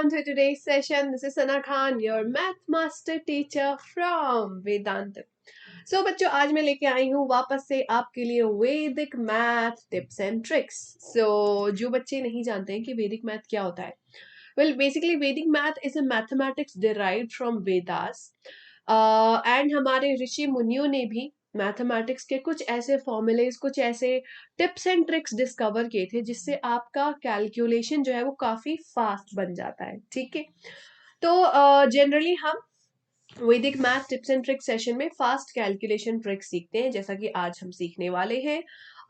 everyone to today's session. This is Sana Khan, your math master teacher from Vedanta. So बच्चों आज मैं लेके आई हूँ वापस से आपके लिए वैदिक math tips and tricks. So जो बच्चे नहीं जानते हैं कि वैदिक मैथ क्या होता है, well basically Vedic math is a mathematics derived from Vedas. And हमारे ऋषि मुनियों ने भी मैथमेटिक्स के कुछ ऐसे फॉर्मूलेज, कुछ ऐसे टिप्स एंड ट्रिक्स डिस्कवर किए थे जिससे आपका कैलकुलेशन जो है वो काफी फास्ट बन जाता है. ठीक है, तो जनरली हम वैदिक math tips and tricks session में फास्ट कैलकुलेशन ट्रिक्स सीखते हैं, जैसा कि आज हम सीखने वाले हैं.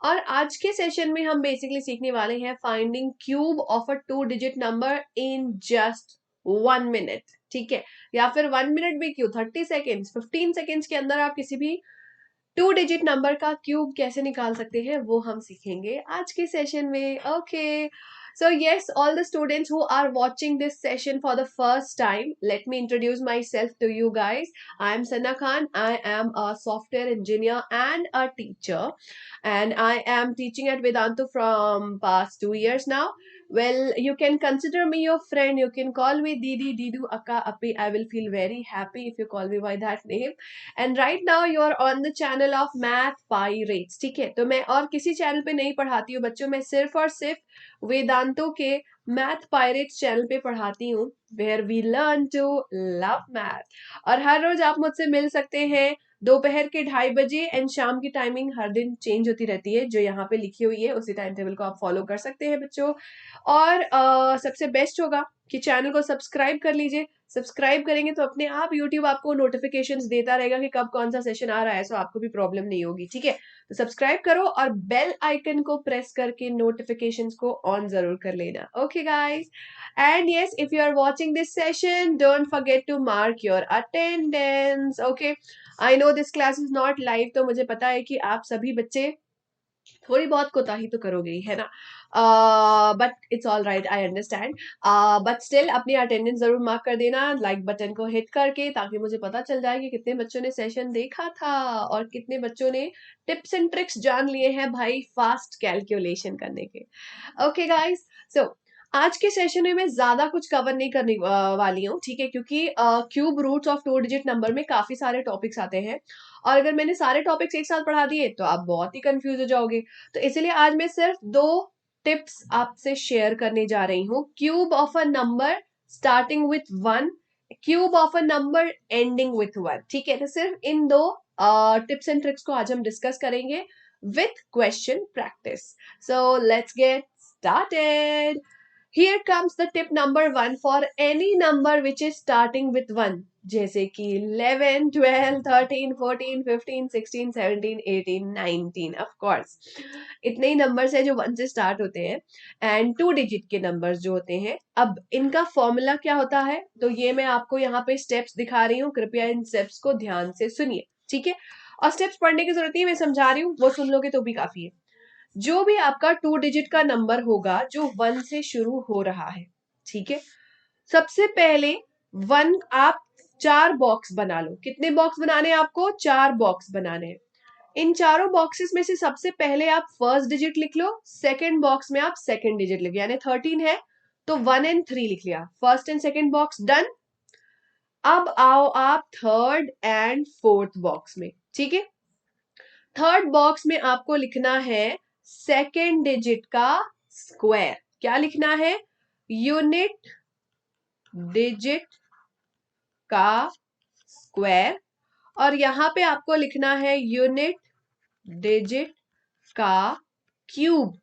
और आज के सेशन में हम बेसिकली सीखने वाले हैं finding cube of a 2 digit number in just 1 minute. ठीक है, या फिर 1 मिनट भी क्यों, 30 सेकेंड्स, 15 सेकेंड्स के अंदर आप किसी भी 2 डिजिट नंबर का क्यूब कैसे निकाल सकते हैं वो हम सीखेंगे आज के सेशन में. Okay, so yes, all the students who are watching this session for the first time, let me introduce myself to you guys. I am Sana Khan. I am a software engineer and a teacher, and I am teaching at Vedantu from past 2 years now. Well, you can consider me your friend. You can call me Didi, Didu, Akka, Appi. I will feel very happy if you call me by that name. And right now you are on the channel of Math Pirates. ठीक है, तो मैं और किसी channel पे नहीं पढ़ाती हूँ बच्चों, मैं सिर्फ और सिर्फ वेदांतों के मैथ पायरेट्स चैनल पे पढ़ाती हूँ, where we learn to love math. और हर रोज आप मुझसे मिल सकते हैं दोपहर के 2:30 एंड शाम की टाइमिंग हर दिन चेंज होती रहती है, जो यहाँ पे लिखी हुई है उसी टाइम टेबल को आप फॉलो कर सकते हैं बच्चों. और सबसे बेस्ट होगा कि चैनल को सब्सक्राइब कर लीजिए. सब्सक्राइब करेंगे तो अपने आप यूट्यूब आपको नोटिफिकेशंस देता रहेगा कि कब कौन सा सेशन आ रहा है, सो आपको भी प्रॉब्लम नहीं होगी. ठीक है, तो सब्सक्राइब करो और बेल आइकन को प्रेस करके नोटिफिकेशंस को ऑन जरूर कर लेना. Okay guys, and yes, if you are watching this session don't forget to mark your attendance. Okay, I know this class is not live, तो मुझे पता है कि आप सभी बच्चे थोड़ी बहुत कोताही तो करोगे ही, है ना, but it's all right, I understand. But still अपनी अटेंडेंस जरूर मार्क कर देना लाइक बटन को हिट करके, ताकि मुझे पता चल जाए कि कितने बच्चों ने सेशन देखा था और कितने बच्चों ने टिप्स एंड ट्रिक्स जान लिए हैं भाई फास्ट कैलकुलेशन करने के. ओके गाइस, सो आज के सेशन में मैं ज्यादा कुछ कवर नहीं करने वाली हूँ. ठीक है, क्योंकि cube roots of 2 digit number में काफी सारे टॉपिक्स आते हैं और अगर मैंने सारे टॉपिक्स एक साथ पढ़ा दिए तो आप बहुत ही कंफ्यूज हो जाओगे. तो इसलिए आज मैं सिर्फ 2 टिप्स आपसे शेयर करने जा रही हूँ. Cube of a number starting with 1, cube of a number ending with 1. ठीक है, तो सिर्फ इन 2 टिप्स एंड ट्रिक्स को आज हम डिस्कस करेंगे with question practice. So let's get started. Here comes the tip number 1 for any number which is starting with 1. जैसे कि 11, 12, 13, 14, 15, 16, 17, 18, 19. ऑफ कोर्स इतने ही नंबर्स है जो 1 से स्टार्ट होते हैं एंड 2 डिजिट के नंबर्स जो होते हैं. अब इनका फॉर्मूला क्या होता है, तो ये मैं आपको यहाँ पे स्टेप्स दिखा रही हूँ, कृपया इन स्टेप्स को ध्यान से सुनिए. ठीक है, और स्टेप्स पढ़ने की जरूरत नहीं है, मैं समझा रही हूँ, वो सुन लोगे तो भी काफी है. जो भी आपका 2 डिजिट का नंबर होगा जो 1 से शुरू हो रहा है, ठीक है, सबसे पहले 1 आप 4 बॉक्स बना लो. कितने बॉक्स बनाने हैं आपको, 4 बॉक्स बनाने हैं. इन चारों बॉक्सेस में से सबसे पहले आप फर्स्ट डिजिट लिख लो, सेकंड बॉक्स में आप सेकंड डिजिट लिख लो, यानी 13 है तो 1 एंड 3 लिख लिया, first and second box done. अब आओ आप थर्ड एंड फोर्थ बॉक्स में. ठीक है, थर्ड बॉक्स में आपको लिखना है सेकेंड डिजिट का स्क्वायर. क्या लिखना है, यूनिट डिजिट का स्क्वायर. और यहां पे आपको लिखना है यूनिट डिजिट का क्यूब.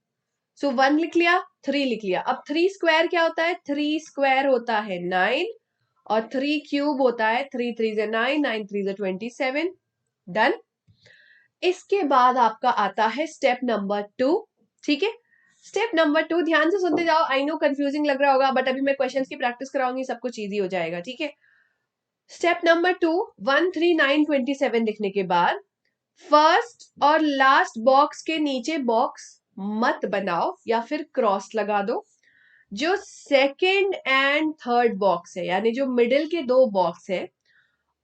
सो 1 लिख लिया, 3 लिख लिया. अब 3 स्क्वायर क्या होता है, 3 स्क्वायर होता है 9 और 3 क्यूब होता है 3 3 से 9, 9 3 से 27. डन. इसके बाद आपका आता है स्टेप नंबर 2. ठीक है, स्टेप नंबर 2 ध्यान से सुनते जाओ. आई नो कंफ्यूजिंग लग रहा होगा बट अभी मैं क्वेश्चंस की प्रैक्टिस कराऊंगी, सब कुछ इजी हो जाएगा. ठीक है, स्टेप नंबर 2, 1 3 9 27 लिखने के बाद फर्स्ट और लास्ट बॉक्स के नीचे बॉक्स मत बनाओ या फिर क्रॉस लगा दो. जो सेकेंड एंड थर्ड बॉक्स है, यानी जो मिडिल के 2 बॉक्स है,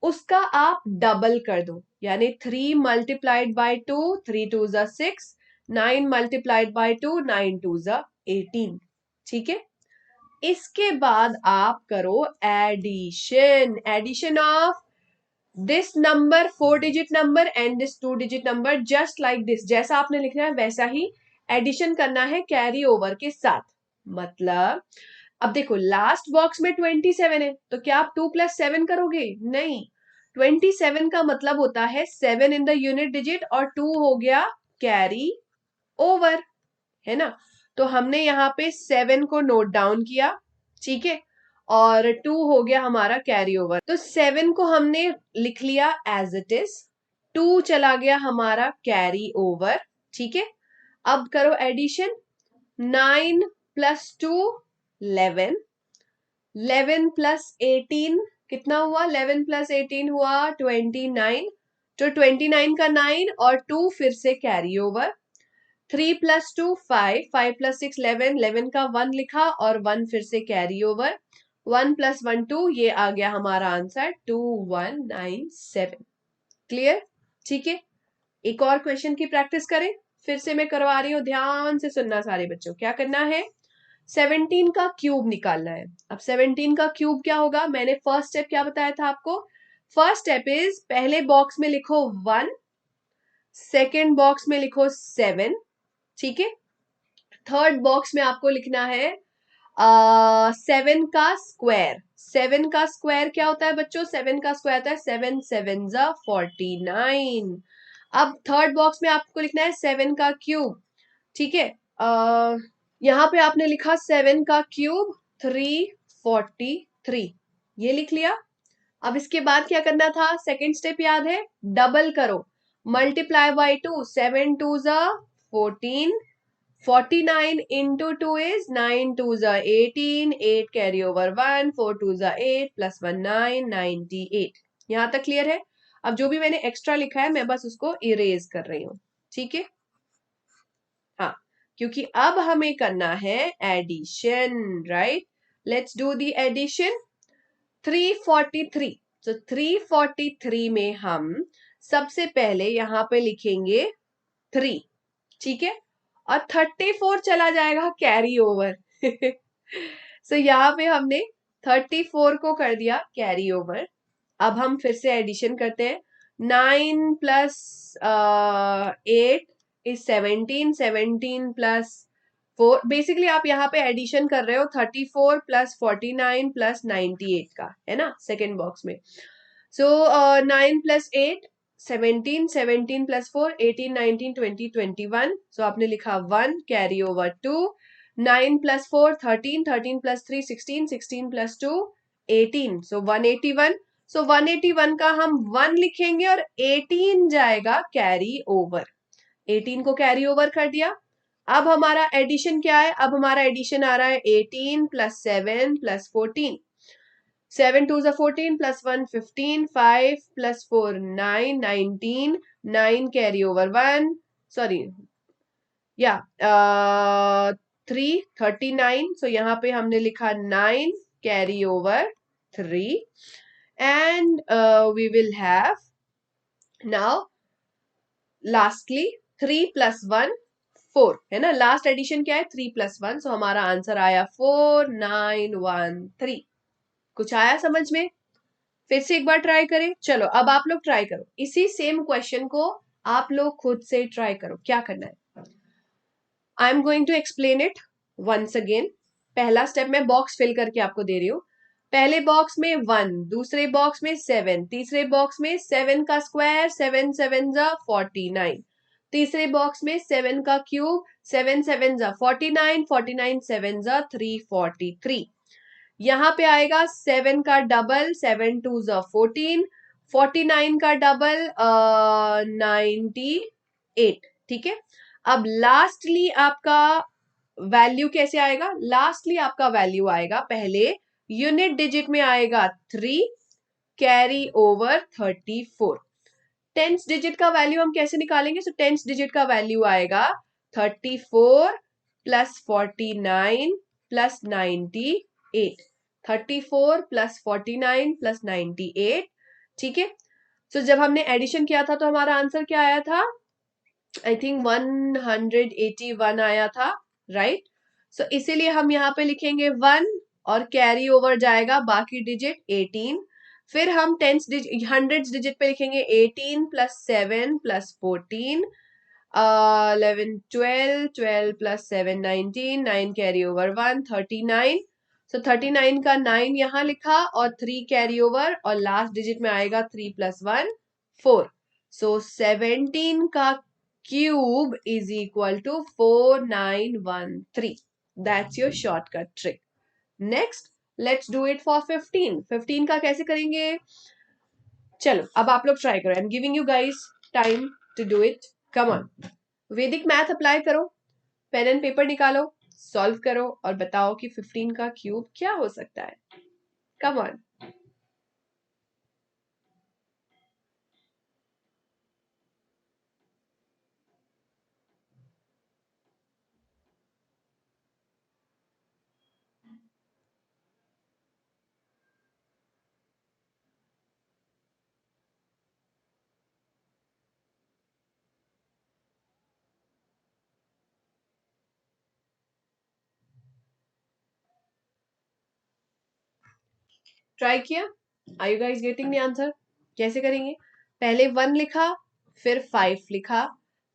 उसका आप डबल कर दो, यानी 3 मल्टीप्लाइड बाई 2, 3 2 जा 6, 9 मल्टीप्लाइड बाई 2, 9 2 जा 18. ठीक है, इसके बाद आप करो addition of this number 4 digit number and this 2 digit number, just like this. जैसा आपने लिखना है वैसा ही एडिशन करना है कैरी ओवर के साथ। मतलब अब देखो लास्ट बॉक्स में 27 है, तो क्या आप 2 + 7 करोगे? नहीं, 27 का मतलब होता है 7 इन द यूनिट डिजिट और 2 हो गया कैरी ओवर, है ना। तो हमने यहाँ पे 7 को नोट डाउन किया, ठीक है, और 2 हो गया हमारा कैरी ओवर। तो 7 को हमने लिख लिया एज इट इज, 2 चला गया हमारा कैरी ओवर, ठीक है। अब करो एडिशन, 9 + 2 11, 11 + 18 कितना हुआ? 11 + 18 हुआ 29। तो 29 का 9 और 2 फिर से कैरी ओवर। 3 + 2 5, 5 + 6 11, 11 का 1 लिखा और 1 फिर से कैरी ओवर। 1 + 1 2, ये आ गया हमारा आंसर 2197। क्लियर? ठीक है। एक और क्वेश्चन की प्रैक्टिस करें, फिर से मैं करवा रही हूँ, ध्यान से सुनना सारे बच्चों। क्या करना है? 17 का क्यूब निकालना है। अब 17 का क्यूब क्या होगा? मैंने फर्स्ट स्टेप क्या बताया था आपको? फर्स्ट स्टेप इज पहले बॉक्स में लिखो 1, सेकेंड बॉक्स में लिखो 7, ठीक है। थर्ड बॉक्स में आपको लिखना है 7 का स्क्वायर। 7 का स्क्वायर क्या होता है बच्चों? 7 का स्क्वायर होता है 7 7 49। अब थर्ड बॉक्स में आपको लिखना है 7 का क्यूब, ठीक है। यहाँ पे आपने लिखा 7 का क्यूब 343, ये लिख लिया। अब इसके बाद क्या करना था? सेकेंड स्टेप याद है? डबल करो, multiply by 2, 7 2 14, 49 into 2 is 9 2 18, 8 carry over 1, 4 2 8 plus 1 9, 98। यहां तक क्लियर है? अब जो भी मैंने एक्स्ट्रा लिखा है मैं बस उसको इरेज कर रही हूं, ठीक है। हाँ, क्योंकि अब हमें करना है addition, right. Let's do the addition. 343, तो 343 में हम सबसे पहले यहां पे लिखेंगे 3, ठीक है, और 34 चला जाएगा कैरी ओवर। सो यहाँ पे हमने 34 को कर दिया कैरी ओवर। अब हम फिर से एडिशन करते हैं। 9 + 8 इज 17, 17 + 4। बेसिकली आप यहाँ पे एडिशन कर रहे हो 34 + 49 + 98 का, है ना, सेकेंड बॉक्स में। सो 9 + 8 17, 17 + 4 18, 19 20 21। सो आपने लिखा 1 कैरी ओवर 2। 9 + 4 13, 13 + 3 16, 16 + 2 18। सो 181। सो 181 का हम 1 लिखेंगे और 18 जाएगा कैरी ओवर। 18 को कैरी ओवर कर दिया। अब हमारा एडिशन क्या है? अब हमारा एडिशन आ रहा है 18 + 7 + 14। 7 2 14 + 1 15, 5 + 4 9, 19, 9 कैरी ओवर 1, सॉरी या 3 39। सो यहाँ पे हमने लिखा 9 carry over 3 and we will have now lastly 3 + 1 4, है ना। लास्ट एडिशन क्या है? 3 + 1। सो हमारा आंसर आया 4913। कुछ आया समझ में? फिर से एक बार ट्राई करें। चलो अब आप लोग ट्राई करो, इसी सेम क्वेश्चन को आप लोग खुद से ट्राई करो। क्या करना है? I am going to explain it once again. पहला स्टेप मैं बॉक्स फिल करके आपको दे रही हूँ। पहले बॉक्स में 1, दूसरे बॉक्स में 7, तीसरे बॉक्स में 7 का स्क्वायर 7 7 49, तीसरे बॉक्स में 7 का क्यूब 7 7 49, 49 7 343। यहाँ पे आएगा 7 का डबल 7 2 14, 49 का डबल 98, ठीक है। अब लास्टली आपका वैल्यू कैसे आएगा? लास्टली आपका वैल्यू आएगा, पहले यूनिट डिजिट में आएगा 3 कैरी ओवर 34। टेंस डिजिट का वैल्यू हम कैसे निकालेंगे? सो टेंस डिजिट का वैल्यू आएगा 34 + 49 + 98। 34 + 49 + 98, ठीक है। सो जब हमने एडिशन किया था तो हमारा आंसर क्या आया था? आई थिंक 181 आया था, राइट। सो इसीलिए हम यहाँ पे लिखेंगे 1 और कैरी ओवर जाएगा बाकी डिजिट 18। फिर हम टेंस डिजिट हंड्रेड्स डिजिट पे लिखेंगे 18 plus 7 plus 14 11 12 12 plus 7 19 9 carry over 1 39। So 39 का 9 यहाँ लिखा और 3 कैरी ओवर और लास्ट डिजिट में आएगा 3 प्लस 1 4। सो 17 का cube is equal to 4913। That's your shortcut trick. Next let's do it for 15। 15 का कैसे करेंगे? चलो अब आप लोग ट्राई करो। I am giving you guys time to do it. Come on, Vedic math apply करो, पेन एंड पेपर निकालो, सॉल्व करो और बताओ कि 15 का क्यूब क्या हो सकता है। Come on. ट्राई किया? Are you guys getting the answer? कैसे करेंगे? पहले 1 लिखा, फिर 5 लिखा,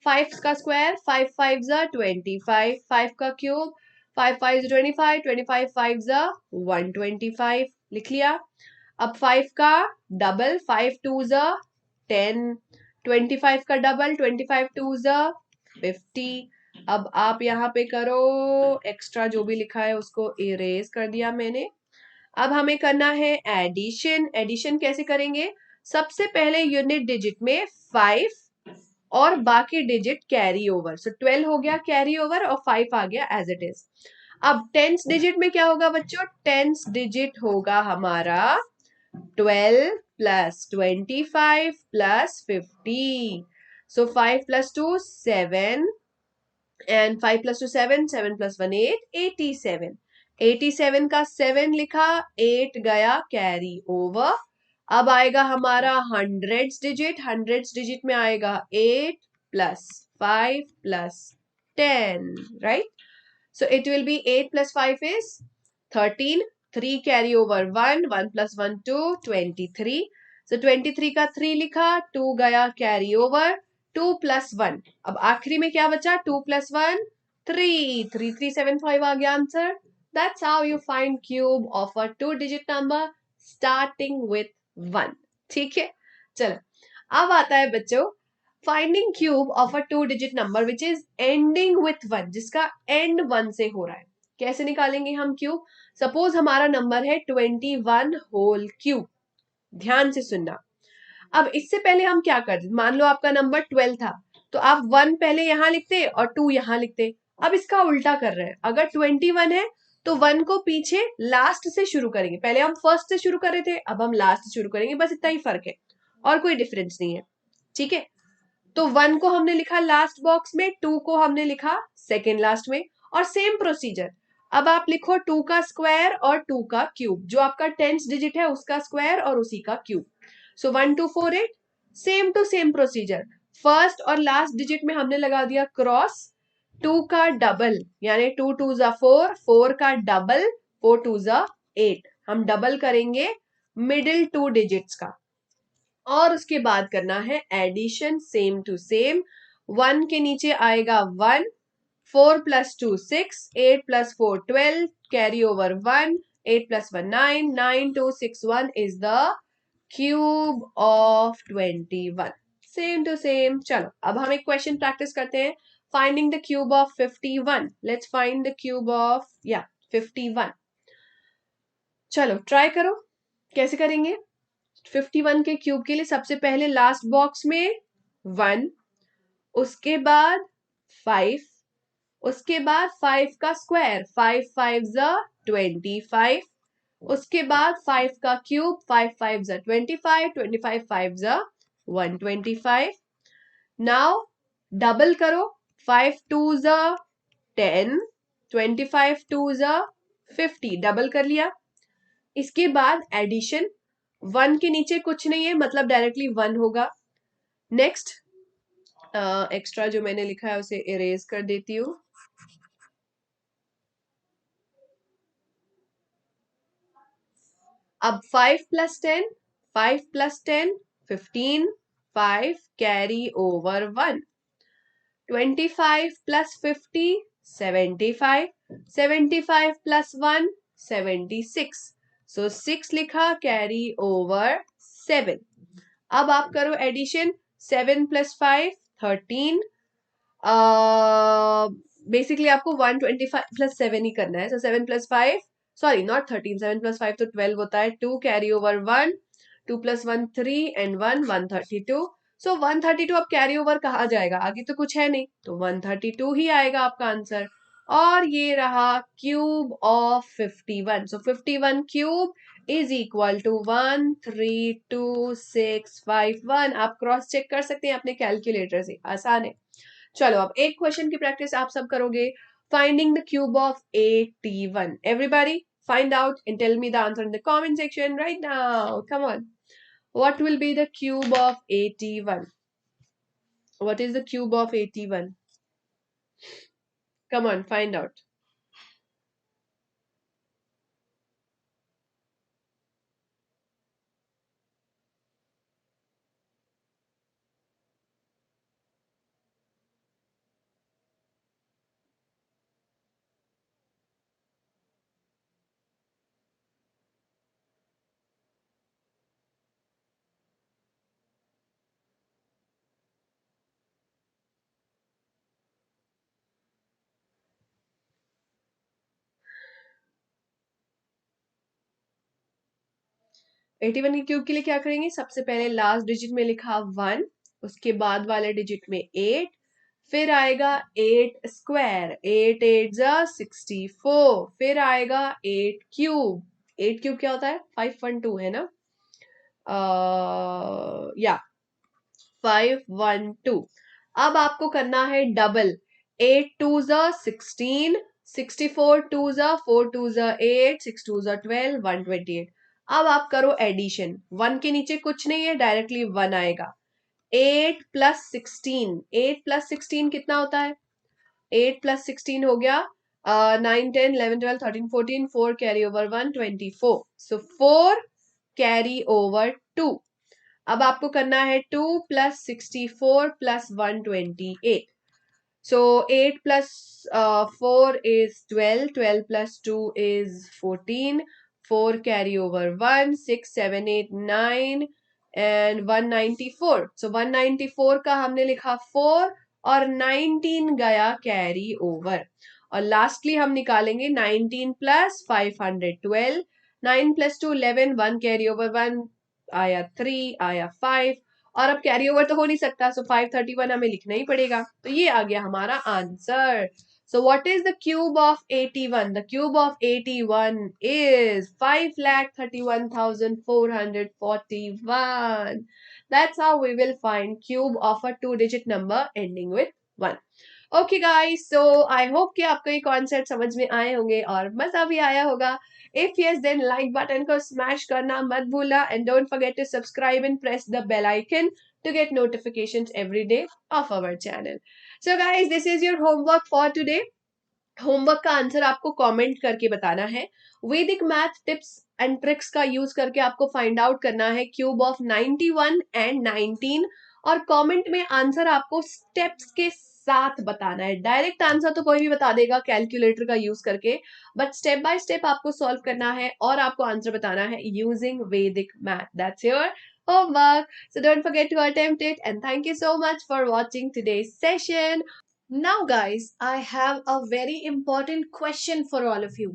5 का स्क्वायर 5 5 जा 25, 5 का क्यूब 5 5 जा 25, 25 5 जा 125 लिख लिया। अब 5 का डबल 5 2 जा 10, 25 का डबल 25 2 जा 50। अब आप यहाँ पे करो एक्स्ट्रा जो भी लिखा है उसको इरेज कर दिया मैंने। अब हमें करना है एडिशन। एडिशन कैसे करेंगे? सबसे पहले यूनिट डिजिट में 5 और बाकी डिजिट कैरी ओवर। सो 12 हो गया कैरी ओवर और 5 आ गया एज इट इज। अब टेंस डिजिट में क्या होगा बच्चों? टेंस डिजिट होगा हमारा 12 plus 25 plus 50। So 5 plus 2 7 and 5 plus 2 7, 7 plus 1 8, 87। 87 का 7 लिखा, 8 गया कैरी ओवर। अब आएगा हमारा हंड्रेड्स डिजिट। हंड्रेड्स डिजिट में आएगा 8 plus 5 plus 10, right? So it will be 8 plus 5 is 13, 3 carry over 1, 1 plus 1 2, 23. So 23 का 3 लिखा, 2 गया carry over, 2 plus 1। अब आखिरी में क्या बचा? 2 plus 1 3, 3375 आ गया answer. That's how you find cube of a 2-digit number starting with 1। ठीक है, चलो अब आता है बच्चों finding cube of a 2-digit number which is ending with 1, जिसका एंड 1 से हो रहा है। कैसे निकालेंगे हम क्यूब? सपोज हमारा नंबर है 21 होल क्यूब। ध्यान से सुनना। अब इससे पहले हम क्या करते? मान लो आपका नंबर 12 था, तो आप 1 पहले यहां लिखते और 2 यहां लिखते। अब इसका उल्टा कर रहे हैं। अगर 21 है तो 1 को पीछे लास्ट से शुरू करेंगे। पहले हम फर्स्ट से शुरू कर रहे थे, अब हम लास्ट से शुरू करेंगे। बस इतना ही फर्क है और कोई डिफरेंस नहीं है। ठीक है, तो 1 को हमने लिखा लास्ट बॉक्स में, 2 को हमने लिखा सेकेंड लास्ट में, और सेम प्रोसीजर। अब आप लिखो 2 का स्क्वायर और 2 का क्यूब, जो आपका टेंस डिजिट है उसका स्क्वायर और उसी का cube. So 1 2 4 8, same to same procedure. First और लास्ट डिजिट में हमने लगा दिया क्रॉस। 2 का डबल यानी 2 2 जा 4, 4 का डबल 4 2 जा 8। हम डबल करेंगे मिडिल 2 डिजिट्स का और उसके बाद करना है एडिशन सेम टू सेम। 1 के नीचे आएगा 1, 4 plus 2 6, 8 plus 4 12, carry over 1, 8 plus 1 9, 9 2 6 1 is the cube of 21। Same to same. चलो अब हम एक क्वेश्चन प्रैक्टिस करते हैं। Finding the cube of 51। Let's find the cube of 51। चलो ट्राई करो। कैसे करेंगे? 51 के क्यूब के लिए सबसे पहले लास्ट बॉक्स में 1, उसके बाद 5, उसके बाद 5 का स्क्वायर 5 5 जा 25, उसके बाद 5 का क्यूब 5 5 जा 25, 25 5 जा 125। नाउ डबल करो, 5 2 जा 10, 25 2 जा 50, डबल कर लिया। इसके बाद एडिशन, 1 के नीचे कुछ नहीं है मतलब डायरेक्टली 1 होगा। नेक्स्ट एक्स्ट्रा जो मैंने लिखा है उसे इरेज कर देती हूँ। अब 5 + 10, 5 + 10 15, 5 कैरी ओवर 1, 25 + 50 75, 75 + 1 76, सो 6 लिखा कैरी ओवर 7। अब आप करो एडिशन, 7 + 5 13, बेसिकली आपको 125 + 7 ही करना है, सो 7 + 5, सॉरी नॉट 13, 7 + 5 तो 12 होता है, 2 कैरी ओवर 1, 2 + 1 3 एंड 1 132, सो 132 अब कैरी ओवर कहा जाएगा, आगे तो कुछ है नहीं, तो 132 ही आएगा आपका आंसर। और ये रहा cube of 51, so 51 cube is equal to 132,651। आप क्रॉस चेक कर सकते हैं अपने कैलकुलेटर से, आसान है। चलो अब एक क्वेश्चन की प्रैक्टिस आप सब करोगे, finding the cube of 81। Everybody find out and tell me the answer in the comment section right now. Come on. What will be the cube of 81? What is the cube of 81? Come on, find out. Eighty one के cube के लिए क्या करेंगे, सबसे पहले last digit में लिखा 1, उसके बाद वाले डिजिट में 8, फिर आएगा 8 स्क्वायर, 8 8 जा 64, फिर आएगा 8 क्यूब, 8 क्यूब क्या होता है 512 है ना, या 512। अब आपको करना है डबल, 8 2 जा 16, 64 2 जा 4 2 जा 8, 6 2 जा 12, 128। अब आप करो एडिशन, 1 के नीचे कुछ नहीं है, डायरेक्टली 1 आएगा। 8 + 16, 8 + 16 कितना होता है, 8 + 16 हो गया 9 10 11 12 13 14, 4 कैरी ओवर 1 24, सो 4 कैरी ओवर 2। अब आपको करना है 2 + 64 + 128, so 8 + 4 is 12, 12 + 2 is 14, 4 carry over 1, 6 7 8 9 and 194, so 194 का हमने लिखा 4 और 19 गया कैरी ओवर, और लास्टली हम निकालेंगे 19 + 512, 9 + 2 11, 1 कैरी ओवर 1 आया 3 आया 5, और अब कैरी ओवर तो हो नहीं सकता, सो 531 हमें लिखना ही पड़ेगा, तो ये आ गया हमारा answer. So what is the cube of 81? The cube of 81 is 5,31,441। That's how we will find cube of a 2 digit number ending with 1। Okay guys, so I hope कि आपको ये कॉन्सेप्ट समझ में आए होंगे और मजा भी आया होगा। If yes, then like button को smash करना मत भूलना, and don't forget to subscribe and press the bell icon to get notifications every day of our channel. So guys, this is your homework for today. Homework का answer आपको comment करके बताना है। वैदिक मैथ टिप्स एंड ट्रिक्स का use करके आपको find out करना है क्यूब ऑफ 91 एंड 19, और कमेंट में आंसर आपको स्टेप्स के साथ बताना है। डायरेक्ट आंसर तो कोई भी बता देगा कैलकुलेटर का यूज करके, बट स्टेप बाय स्टेप आपको सॉल्व करना है और आपको आंसर बताना है यूजिंग वैदिक math. That's your homework. So don't forget to attempt it, and thank you so much for watching today's session. Now, guys, I have a very important question for all of you.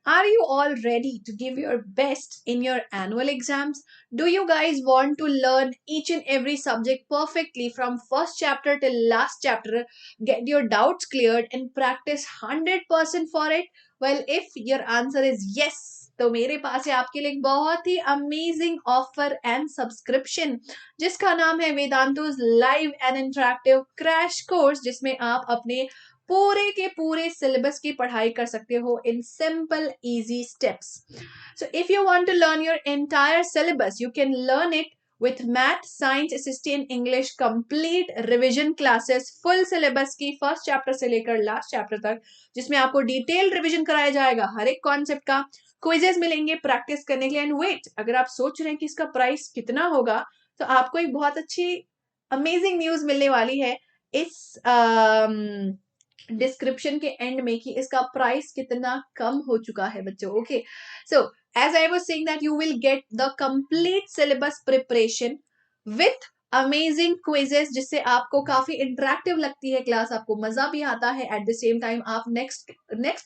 Are you all ready to give your best in your annual exams? Do you guys want to learn each and every subject perfectly from first chapter till last chapter, get your doubts cleared, and practice 100% for it? Well, if your answer is yes, तो मेरे पास है आपके लिए एक बहुत ही amazing offer and subscription, जिसका नाम है Vedantu's live and interactive crash course, जिसमें आप अपने पूरे के पूरे सिलेबस की पढ़ाई कर सकते हो in simple easy steps. So if you want to learn your entire syllabus, you can learn it with math, science, SST and English complete revision classes, full syllabus की फर्स्ट चैप्टर से लेकर last chapter तक, जिसमें आपको detail revision कराया जाएगा हर एक concept का। क्विजेस मिलेंगे प्रैक्टिस करने के लिए। एंड वेट, अगर आप सोच रहे हैं कि इसका प्राइस कितना होगा, तो आपको एक बहुत अच्छी अमेजिंग न्यूज मिलने वाली है इस डिस्क्रिप्शन के एंड में कि इसका प्राइस कितना कम हो चुका है बच्चों। Okay, so as I was saying that you will get the complete syllabus preparation with amazing quizzes, जिससे आपको काफी इंटरेक्टिव लगती है क्लास, आपको मजा भी आता है। एट द सेम टाइम आप नेक्स्ट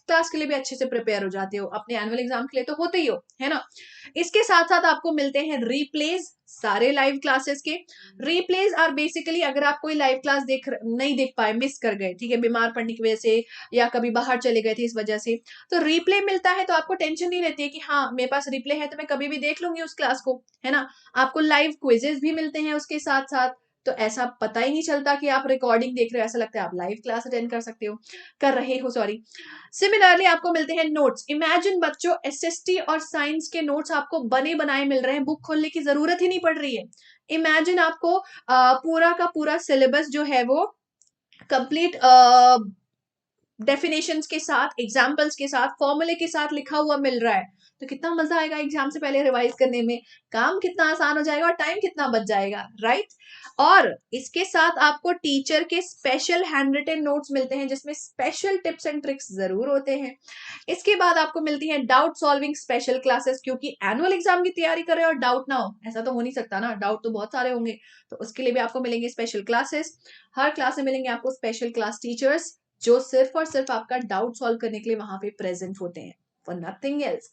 क्लास के लिए भी अच्छे से प्रिपेयर हो जाते हो, अपने एनुअल एग्जाम के लिए तो होते ही हो, है ना। इसके साथ साथ आपको मिलते हैं रिप्लेस सारे लाइव क्लासेस के। रिप्लेस आर बेसिकली, अगर आप कोई लाइव क्लास नहीं देख पाए, मिस कर गए, ठीक है, बीमार पड़ने की वजह से या कभी बाहर चले गए थे इस वजह से, तो रिप्ले मिलता है, तो आपको टेंशन नहीं रहती है कि हाँ मेरे पास रिप्ले है तो मैं कभी भी देख लूंगी उस क्लास को, है ना। आपको लाइव क्विजेस भी मिलते हैं उसके साथ साथ, तो ऐसा पता ही नहीं चलता कि आप रिकॉर्डिंग देख रहे हो, ऐसा लगता है आप लाइव क्लास अटेंड कर रहे हो, सॉरी। सिमिलरली आपको मिलते हैं नोट्स। इमेजिन बच्चों, एसएसटी और साइंस के नोट्स आपको बने बनाए मिल रहे हैं, बुक खोलने की जरूरत ही नहीं पड़ रही है। इमेजिन आपको पूरा का पूरा सिलेबस जो है वो कंप्लीट डेफिनेशंस के साथ, एग्जाम्पल्स के साथ, फॉर्मूले के साथ लिखा हुआ मिल रहा है, तो कितना मजा आएगा एग्जाम से पहले रिवाइज करने में, काम कितना आसान हो जाएगा और टाइम कितना बच जाएगा, राइट। और इसके साथ आपको टीचर के स्पेशल हैंड रिटन नोट्स मिलते हैं, जिसमें स्पेशल टिप्स एंड ट्रिक्स जरूर होते हैं। इसके बाद आपको मिलती है डाउट सॉल्विंग स्पेशल क्लासेस, क्योंकि एनुअल एग्जाम की तैयारी कर रहे हो और डाउट ना हो, ऐसा तो हो नहीं सकता ना, डाउट तो बहुत सारे होंगे, तो उसके लिए भी आपको मिलेंगे स्पेशल क्लासेस। हर क्लास में मिलेंगे आपको स्पेशल क्लास टीचर्स, जो सिर्फ और सिर्फ आपका डाउट सॉल्व करने के लिए वहां पे प्रेजेंट होते हैं, for nothing else.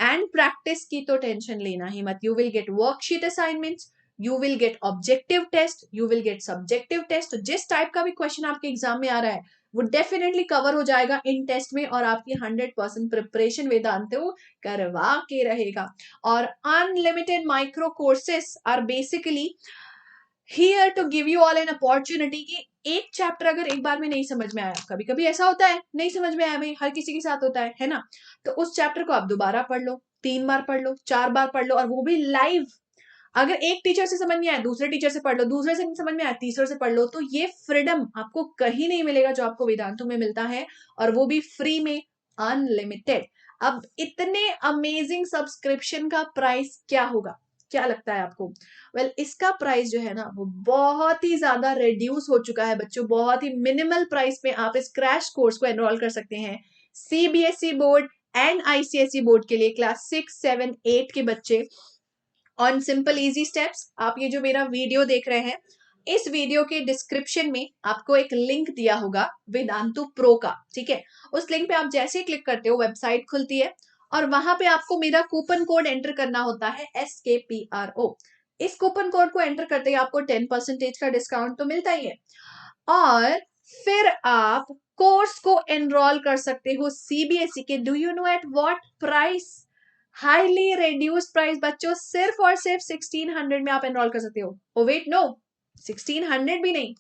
And practice की तो टेंशन लेना ही मत, you will get worksheet assignments, you will get objective test, you will get subjective test. जिस टाइप का भी क्वेश्चन आपके एग्जाम में आ रहा है वो डेफिनेटली कवर हो जाएगा इन टेस्ट में, और आपकी 100% प्रिपरेशन वेदांतो करवा के रहेगा। और unlimited micro courses are basically here to give you all an opportunity कि एक चैप्टर अगर एक बार में नहीं समझ में आया, कभी कभी ऐसा होता है नहीं समझ में आया भाई, हर किसी के साथ होता है ना, तो उस चैप्टर को आप दोबारा पढ़ लो, 3 बार पढ़ लो, 4 बार पढ़ लो, और वो भी लाइव। अगर एक टीचर से समझ नहीं आया दूसरे टीचर से पढ़ लो, दूसरे से नहीं समझ में आया तीसरे से पढ़ लो। तो ये फ्रीडम आपको कहीं नहीं मिलेगा जो आपको वेदांतों में मिलता है, और वो भी फ्री में, अनलिमिटेड। अब इतने अमेजिंग सब्सक्रिप्शन का प्राइस क्या होगा, क्या लगता है आपको? वेल, इसका प्राइस जो है ना वो बहुत ही ज्यादा रिड्यूस हो चुका है बच्चों, बहुत ही मिनिमल प्राइस में आप इस क्रैश कोर्स को एनरोल कर सकते हैं। CBSE board and ICSE board के लिए क्लास 6, 7, 8 के बच्चे ऑन सिंपल इजी स्टेप्स। आप ये जो मेरा वीडियो देख रहे हैं, इस वीडियो के डिस्क्रिप्शन में आपको एक लिंक दिया होगा वेदांतु प्रो का, ठीक है। उस लिंक पे आप जैसे ही क्लिक करते हो वेबसाइट खुलती है, और वहां पे आपको मेरा कूपन कोड एंटर करना होता है SKPRO। इस कूपन कोड को एंटर करते ही आपको 10% का डिस्काउंट तो मिलता ही है, और फिर आप कोर्स को एनरोल कर सकते हो सीबीएसई के, do you know at what price? Highly reduced price बच्चों, सिर्फ और सिर्फ 1600 में आप एनरोल कर सकते हो। ओ वेट, नो, 1600 भी नहीं,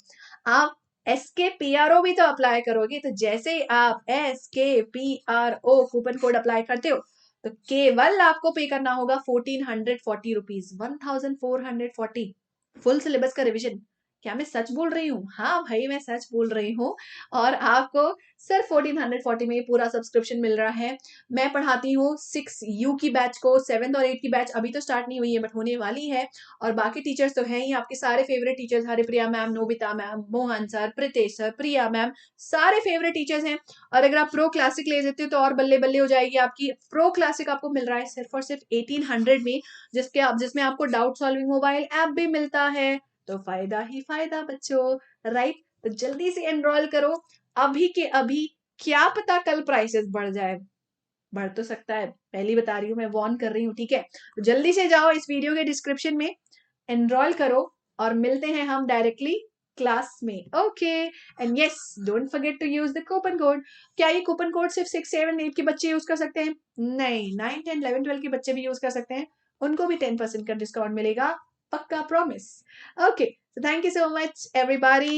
आप SKPRO भी तो अप्लाई करोगे। तो जैसे ही आप SKPRO कूपन कोड अप्लाई करते हो, तो केवल आपको पे करना होगा 1440 रुपीज, 1440। फुल सिलेबस का रिविजन। क्या मैं सच बोल रही हूँ? हाँ भाई, मैं सच बोल रही हूँ। और आपको सिर्फ 1440 में पूरा सब्सक्रिप्शन मिल रहा है। मैं पढ़ाती हूँ 6U की बैच को, 7th और 8th की बैच अभी तो स्टार्ट नहीं हुई है बट होने वाली है। और बाकी टीचर्स तो हैं ही, आपके सारे favourite teachers, Haripriya ma'am, Nobita ma'am, Mohan sir, Pritesh sir, Priya ma'am, सारे फेवरेट टीचर्स हैं। और अगर आप प्रो क्लासिक ले लेते हो तो और बल्ले बल्ले हो जाएगी आपकी। प्रो क्लासिक आपको मिल रहा है सिर्फ और सिर्फ 1800 में, जिसमें आपको डाउट सॉल्विंग मोबाइल ऐप भी मिलता है। तो फायदा ही फायदा बच्चों, राइट। तो जल्दी से एनरोल करो अभी के अभी, क्या पता कल प्राइसेस बढ़ जाए, बढ़ तो सकता है, पहली बता रही हूँ, मैं वार्न कर रही हूँ, ठीक है। तो जल्दी से जाओ इस वीडियो के डिस्क्रिप्शन में, एनरोल करो, और मिलते हैं हम डायरेक्टली क्लास में। Okay, and yes, don't forget to use the coupon code. क्या ये कूपन कोड सिर्फ 6, 7, 8 के बच्चे यूज कर सकते हैं? नहीं, 9, 10, 11, 12 के बच्चे भी यूज कर सकते हैं, उनको भी 10% का डिस्काउंट मिलेगा, पक्का promise. Okay, so thank you so much everybody.